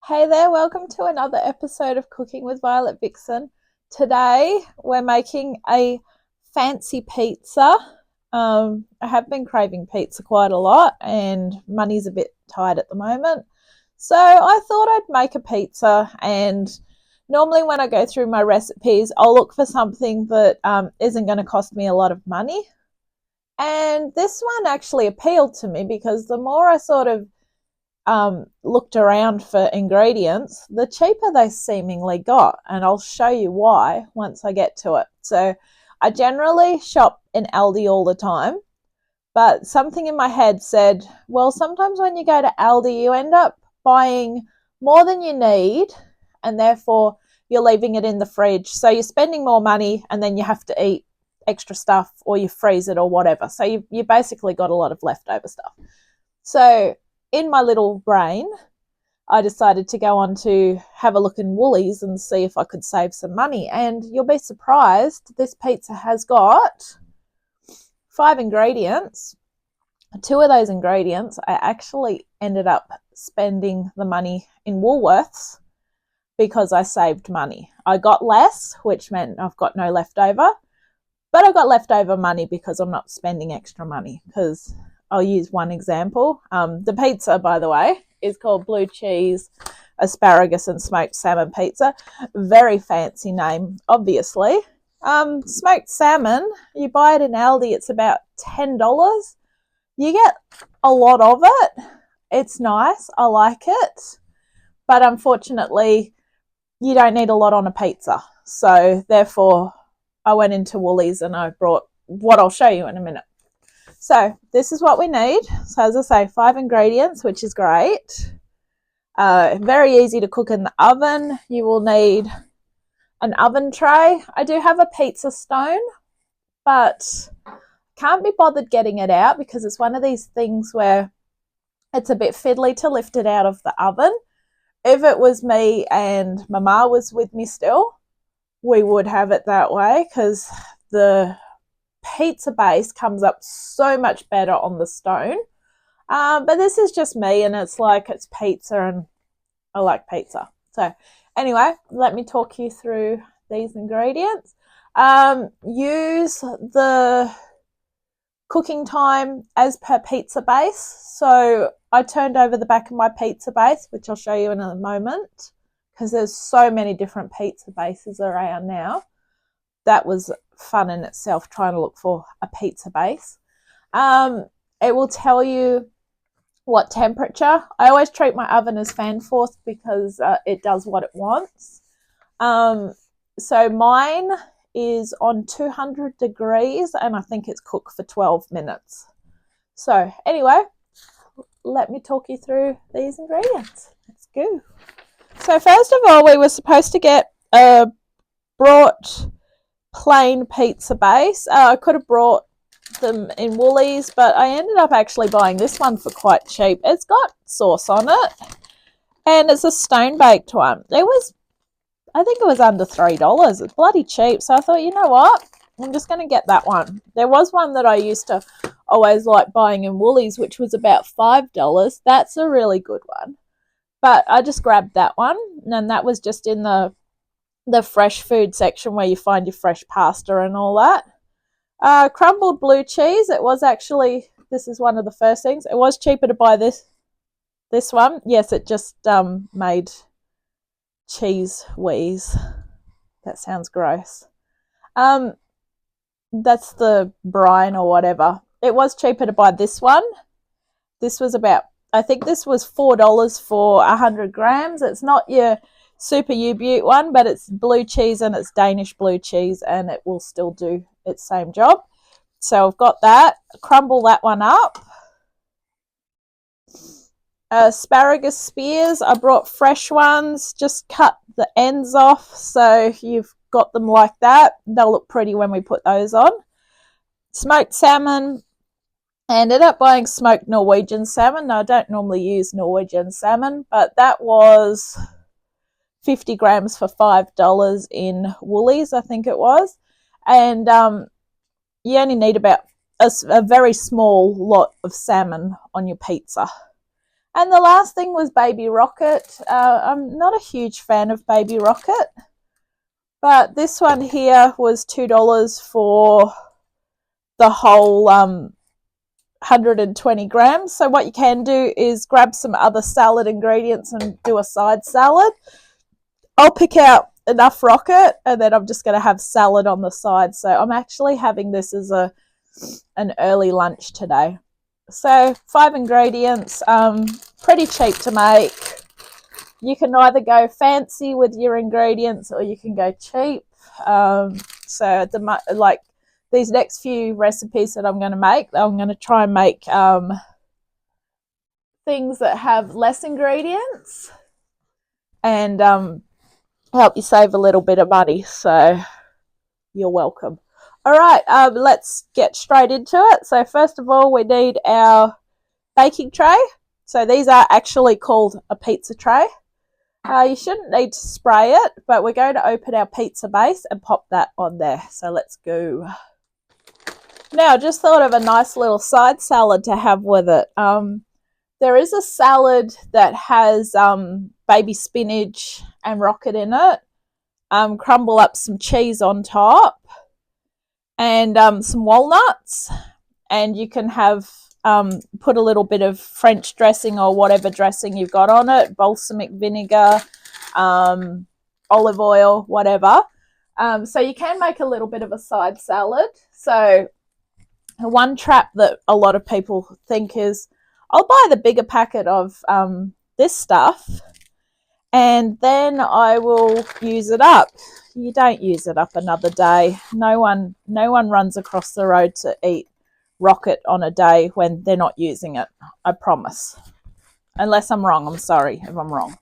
Hey there, welcome to another episode of Cooking with Violet Vixen. Today we're making a fancy pizza. I have been craving pizza quite a lot and money's a bit tight at the moment. So I thought I'd make a pizza, and normally when I go through my recipes, I'll look for something that isn't going to cost me a lot of money. And this one actually appealed to me because the more I sort of looked around for ingredients, the cheaper they seemingly got. And I'll show you why once I get to it. So I generally shop in Aldi all the time, but something in my head said, well, sometimes when you go to Aldi, you end up buying more than you need, and therefore you're leaving it in the fridge. So you're spending more money and then you have to eat extra stuff, or you freeze it or whatever. So you basically got a lot of leftover stuff. So in my little brain, I decided to go on to have a look in Woolies and see if I could save some money. And you'll be surprised, this pizza has got 5 ingredients. 2 of those ingredients, I actually ended up spending the money in Woolworths because I saved money. I got less, which meant I've got no leftover, but I've got leftover money because I'm not spending extra money. Because I'll use one example. The pizza, by the way, is called blue cheese, asparagus and smoked salmon pizza. Very fancy name, obviously. Smoked salmon, you buy it in Aldi, it's about $10. You get a lot of it. It's nice. I like it. But unfortunately, you don't need a lot on a pizza. So therefore, I went into Woolies and I brought what I'll show you in a minute. So this is what we need. So as I say, 5 ingredients, which is great. Very easy to cook in the oven. You will need an oven tray. I do have a pizza stone, but can't be bothered getting it out because it's one of these things where it's a bit fiddly to lift it out of the oven. If it was me and Mama was with me still, we would have it that way because the pizza base comes up so much better on the stone. But this is just me, and it's pizza and I like pizza. So anyway, let me talk you through these ingredients. Use the cooking time as per pizza base. So I turned over the back of my pizza base, which I'll show you in a moment, because there's so many different pizza bases around now. That was fun in itself, trying to look for a pizza base. It will tell you what temperature. I always treat my oven as fan force because it does what it wants. So mine is on 200 degrees and I think it's cooked for 12 minutes. So anyway, let me talk you through these ingredients. Let's go. So first of all, we were supposed to get a brought plain pizza base. I could have brought them in Woolies, but I ended up actually buying this one for quite cheap. It's got sauce on it and it's a stone baked one. I think it was under $3. It's bloody cheap. So I thought, you know what? I'm just going to get that one. There was one that I used to always like buying in Woolies, which was about $5. That's a really good one. But I just grabbed that one, and that was just in the fresh food section where you find your fresh pasta and all that. Crumbled blue cheese. It was actually, this is one of the first things. It was cheaper to buy this one. Yes, it just made cheese wheeze. That sounds gross. That's the brine or whatever. It was cheaper to buy this one. This was about, I think this was $4 for 100 grams. It's not your super U-Butte one, but it's blue cheese and it's Danish blue cheese, and it will still do its same job. So I've got that. Crumble that one up. Asparagus spears. I brought fresh ones. Just cut the ends off so you've got them like that. They'll look pretty when we put those on. Smoked salmon. I ended up buying smoked Norwegian salmon. Now, I don't normally use Norwegian salmon, but that was 50 grams for $5 in Woolies, I think it was. And you only need about a very small lot of salmon on your pizza. And the last thing was Baby Rocket. I'm not a huge fan of Baby Rocket, but this one here was $2 for the whole 120 grams. So what you can do is grab some other salad ingredients and do a side salad. I'll pick out enough rocket and then I'm just going to have salad on the side. So I'm actually having this as an early lunch today. So 5 ingredients, pretty cheap to make. You can either go fancy with your ingredients or you can go cheap. So like these next few recipes that I'm going to make, I'm going to try and make things that have less ingredients and help you save a little bit of money. So you're welcome. All right, let's get straight into it. So first of all, we need our baking tray. So these are actually called a pizza tray. You shouldn't need to spray it, but we're going to open our pizza base and pop that on there. So let's go. Now, I just thought of a nice little side salad to have with it. There is a salad that has baby spinach and rocket in it. Crumble up some cheese on top and some walnuts. And you can have put a little bit of French dressing or whatever dressing you've got on it, balsamic vinegar, olive oil, whatever. So you can make a little bit of a side salad. So one trap that a lot of people think is, I'll buy the bigger packet of this stuff and then I will use it up. You don't use it up another day. No one runs across the road to eat rocket on a day when they're not using it. I promise. Unless I'm wrong. I'm sorry if I'm wrong.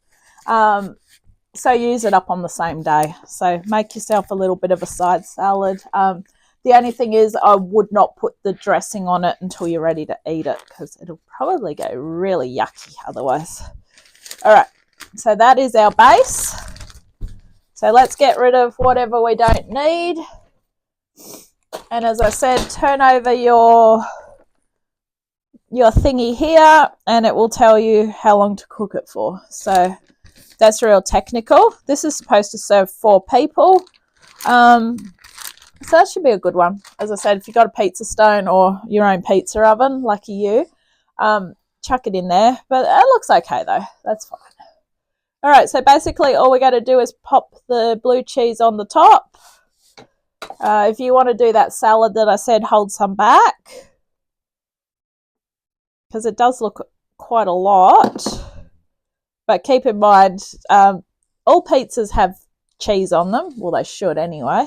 So use it up on the same day. So make yourself a little bit of a side salad. The only thing is I would not put the dressing on it until you're ready to eat it because it'll probably go really yucky otherwise. All right. So that is our base. So let's get rid of whatever we don't need. And as I said, turn over your thingy here and it will tell you how long to cook it for. So that's real technical. This is supposed to serve 4 people. So that should be a good one. As I said, if you've got a pizza stone or your own pizza oven, lucky you, chuck it in there. But it looks okay though. That's fine. All right, so basically all we got to do is pop the blue cheese on the top. If you want to do that salad that I said, hold some back because it does look quite a lot. But keep in mind, all pizzas have cheese on them. Well, they should anyway.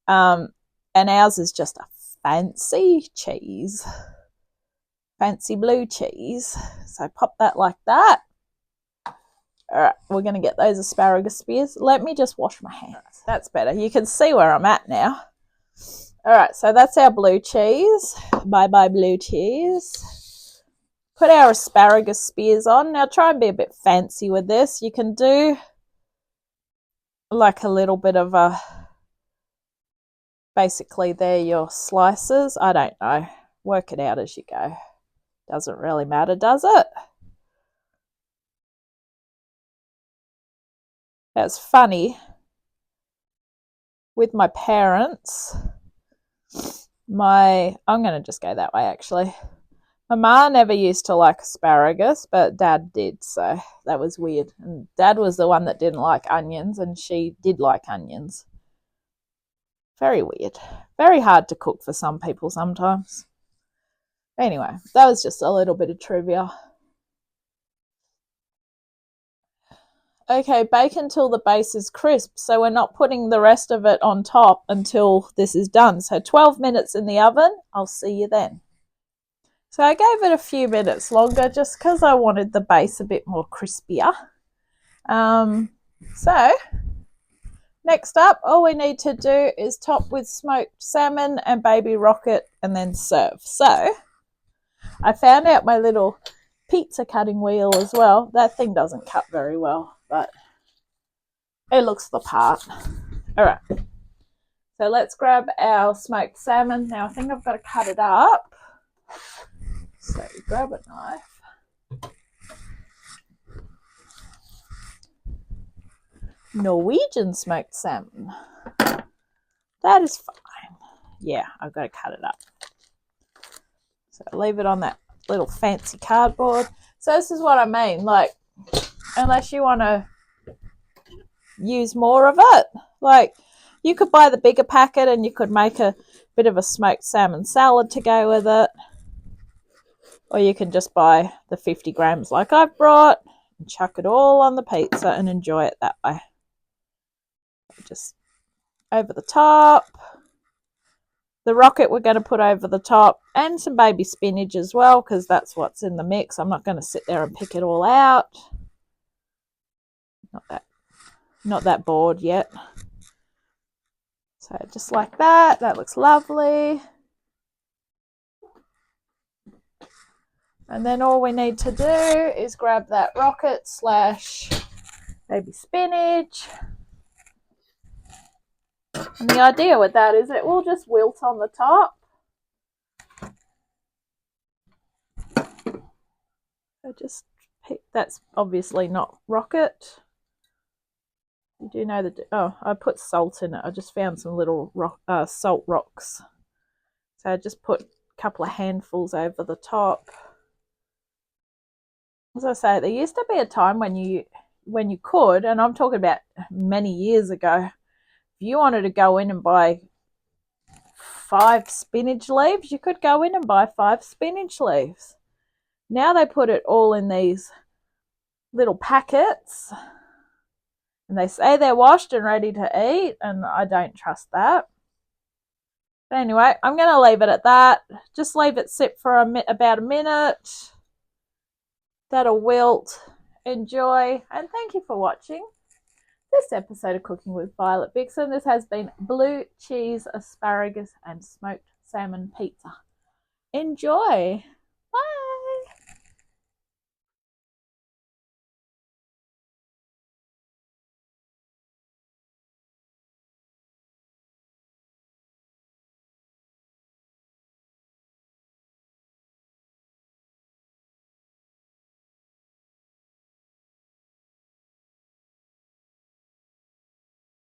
And ours is just a fancy cheese. Fancy blue cheese. So pop that like that. All right, we're going to get those asparagus spears. Let me just wash my hands. That's better. You can see where I'm at now. All right, so that's our blue cheese. Bye-bye blue cheese. Put our asparagus spears on. Now try and be a bit fancy with this. You can do like a little bit of a, basically they're your slices. I don't know. Work it out as you go. Doesn't really matter, does it? That's funny. With my parents, I'm going to just go that way actually. My ma never used to like asparagus, but Dad did, so that was weird. And Dad was the one that didn't like onions, and she did like onions. Very weird. Very hard to cook for some people sometimes. Anyway, that was just a little bit of trivia. Okay, bake until the base is crisp, so we're not putting the rest of it on top until this is done. So 12 minutes in the oven. I'll see you then. So I gave it a few minutes longer just because I wanted the base a bit more crispier. So next up, all we need to do is top with smoked salmon and baby rocket and then serve. So I found out my little pizza cutting wheel as well. That thing doesn't cut very well, but it looks the part. All right, so let's grab our smoked salmon. Now I think I've got to cut it up. So grab a knife. Norwegian smoked salmon. That is fine. Yeah, I've got to cut it up. So leave it on that little fancy cardboard. So this is what I mean. Like, unless you want to use more of it, like you could buy the bigger packet and you could make a bit of a smoked salmon salad to go with it. Or you can just buy the 50 grams like I've brought and chuck it all on the pizza and enjoy it that way. Just over the top. The rocket we're going to put over the top, and some baby spinach as well, because that's what's in the mix. I'm not going to sit there and pick it all out. Not that bored yet. So just like that. That looks lovely. And then all we need to do is grab that rocket slash baby spinach. And the idea with that is it will just wilt on the top. So just pick, that's obviously not rocket. You do know that, oh, I put salt in it. I just found some little salt rocks. So I just put a couple of handfuls over the top. As I say, there used to be a time when you could, and I'm talking about many years ago, if you wanted to go in and buy 5 spinach leaves, you could go in and buy 5 spinach leaves. Now they put it all in these little packets and they say they're washed and ready to eat, and I don't trust that. But anyway, I'm going to leave it at that. Just leave it sit for about a minute. That'll wilt. Enjoy, and thank you for watching this episode of Cooking with Violet Vixen. This has been blue cheese, asparagus and smoked salmon pizza. Enjoy!